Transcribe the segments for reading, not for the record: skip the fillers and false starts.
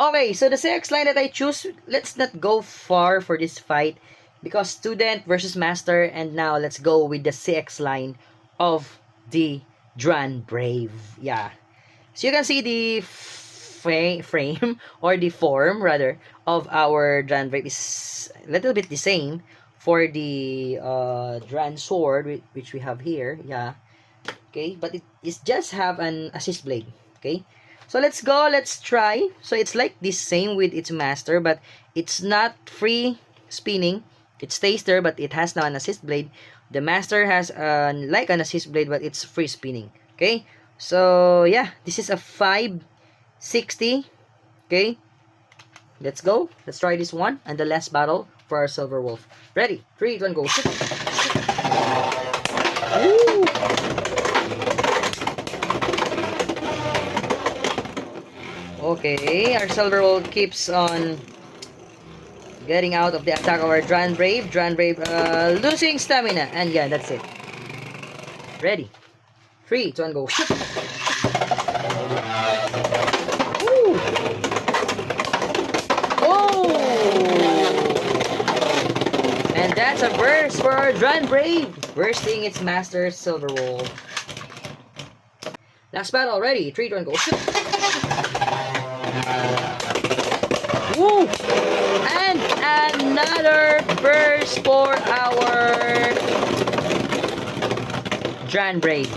Okay, so the CX line that I choose, let's not go far for this fight because student versus master, and now let's go with the CX line of the Dran Brave. Yeah. So you can see the frame or the form rather of our Dran Brave is a little bit the same for the Dran sword which we have here. Yeah. Okay, but it is just have an assist blade. Okay, so let's go, let's try. So it's like the same with its master, but it's not free spinning. It stays there, but it has now an assist blade. The master has like an assist blade, but it's free spinning. Okay, so yeah, this is a 560. Okay, let's go, let's try this one and the last battle for our Silver Wolf. Ready, 3, 2, 1, go. Ooh. Okay, our Silver Wolf keeps on getting out of the attack of our Dran Brave. Dran Brave losing stamina. And yeah, that's it. Ready. 3, 2, 1, go. Woo! Oh! And that's a burst for our Dran Brave. Bursting its master, Silver Wolf. Last battle, ready. 3, 2, 1, go. Woo! And another burst for our Dran Brave.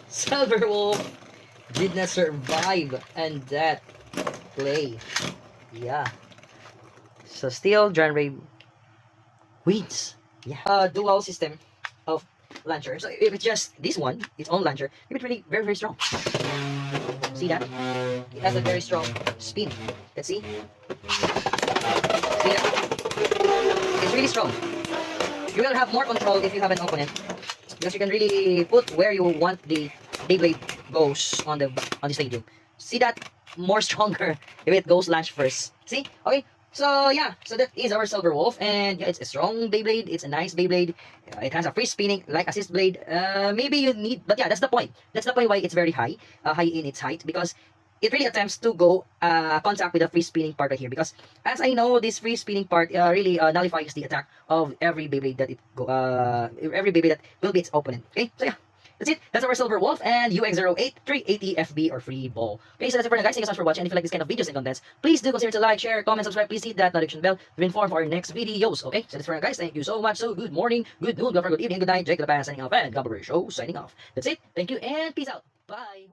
Silver Wolf did not survive and that play. Yeah. So still Dran Brave wins. Yeah. Dual system of launcher. So if it's just this one, its own launcher, it's really very, very strong. See that? It has a very strong spin. Let's see. See that? It's really strong. You will have more control if you have an opponent, because you can really put where you want the Beyblade goes on the stadium. See that? More stronger if it goes launch first. See? Okay. So yeah, so that is our Silver Wolf, and yeah, it's a strong Beyblade. It's a nice Beyblade. It has a free spinning like assist blade. Maybe you need, but yeah, that's the point. That's the point why it's very high, high in its height, because it really attempts to go contact with the free spinning part right here. Because as I know, this free spinning part really nullifies the attack of every Beyblade that every Beyblade that will be its opponent. Okay, so yeah. That's it. That's our Silver Wolf and UX08 380 FB or free ball. Okay, so that's it for now, guys. Thank you so much for watching. And if you like this kind of videos and contents, please do consider to like, share, comment, subscribe. Please hit that notification bell to be informed for our next videos. Okay, so that's it for now, guys. Thank you so much. So good morning, good noon, good afternoon, good evening, good night. Jake Laban signing off and Gabber Show signing off. That's it. Thank you and peace out. Bye.